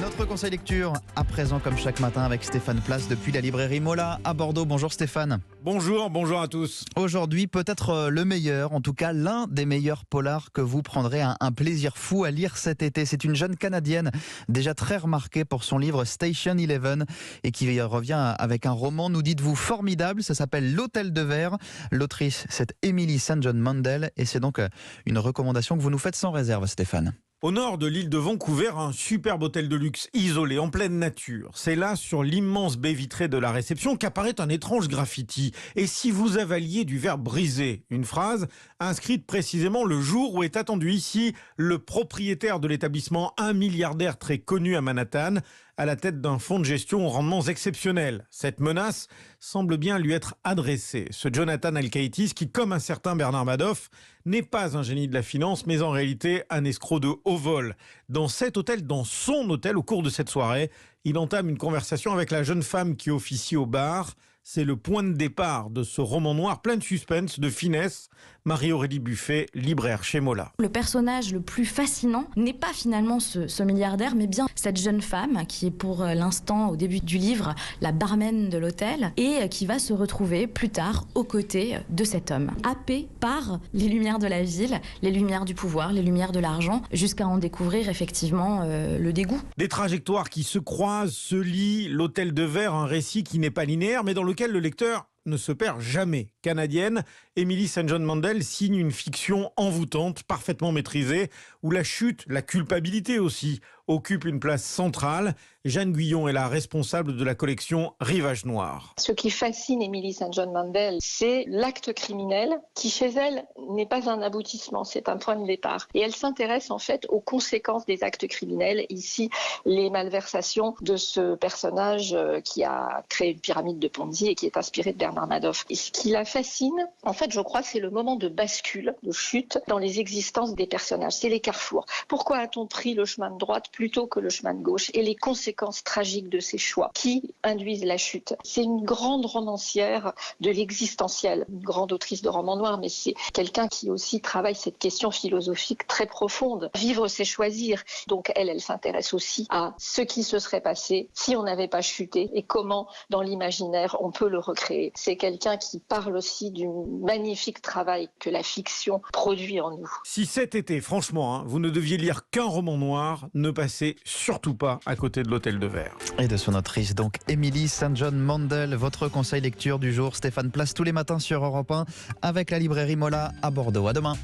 Notre conseil lecture à présent comme chaque matin avec Stéphane Place depuis la librairie Mola à Bordeaux. Bonjour Stéphane. Bonjour à tous. Aujourd'hui peut-être le meilleur, en tout cas l'un des meilleurs polars que vous prendrez un plaisir fou à lire cet été. C'est une jeune Canadienne déjà très remarquée pour son livre Station 11 et qui revient avec un roman, nous dites-vous, formidable. Ça s'appelle L'Hôtel de Verre. L'autrice c'est Emily St. John Mandel et c'est donc une recommandation que vous nous faites sans réserve Stéphane. Au nord de l'île de Vancouver, un superbe hôtel de luxe isolé, en pleine nature. C'est là, sur l'immense baie vitrée de la réception, qu'apparaît un étrange graffiti. Et si vous avaliez du verre brisé, une phrase inscrite précisément le jour où est attendu ici le propriétaire de l'établissement, un milliardaire très connu à Manhattan, à la tête d'un fonds de gestion aux rendements exceptionnels. Cette menace semble bien lui être adressée. Ce Jonathan Alkaitis, qui, comme un certain Bernard Madoff, n'est pas un génie de la finance, mais en réalité un escroc de haut vol. Dans cet hôtel, dans son hôtel, au cours de cette soirée, il entame une conversation avec la jeune femme qui officie au bar. C'est le point de départ de ce roman noir plein de suspense, de finesse. Marie-Aurélie Buffet, libraire chez Mola. Le personnage le plus fascinant n'est pas finalement ce milliardaire, mais bien cette jeune femme qui est pour l'instant, au début du livre, la barman de l'hôtel et qui va se retrouver plus tard aux côtés de cet homme, happé par les lumières de la ville, les lumières du pouvoir, les lumières de l'argent, jusqu'à en découvrir effectivement le dégoût. Des trajectoires qui se croisent, se lient, l'hôtel de verre, un récit qui n'est pas linéaire, mais dans lequel le lecteur ne se perd jamais. Canadienne, Emily St. John Mandel signe une fiction envoûtante, parfaitement maîtrisée, où la chute, la culpabilité aussi, occupe une place centrale. Jeanne Guyon est la responsable de la collection Rivage Noir. Ce qui fascine Emily St. John Mandel, c'est l'acte criminel qui, chez elle, n'est pas un aboutissement, c'est un point de départ. Et elle s'intéresse en fait aux conséquences des actes criminels. Ici, les malversations de ce personnage qui a créé une pyramide de Ponzi et qui est inspiré de Bernard Madoff. Et ce qui la fascine, en fait, je crois, c'est le moment de bascule, de chute dans les existences des personnages. C'est les carrefours. Pourquoi a-t-on pris le chemin de droite plutôt que le chemin de gauche et les conséquences tragiques de ces choix qui induisent la chute. C'est une grande romancière de l'existentiel, une grande autrice de romans noirs, mais c'est quelqu'un qui aussi travaille cette question philosophique très profonde. Vivre, c'est choisir. Donc elle s'intéresse aussi à ce qui se serait passé si on n'avait pas chuté et comment, dans l'imaginaire, on peut le recréer. C'est quelqu'un qui parle aussi du magnifique travail que la fiction produit en nous. Si cet été, franchement, vous ne deviez lire qu'un roman noir, ne passez surtout pas à côté de l'Hôtel de Verre. Et de son autrice, donc Emily St. John Mandel, votre conseil lecture du jour. Stéphane Place tous les matins sur Europe 1 avec la librairie Mola à Bordeaux. À demain.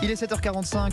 Il est 7h45.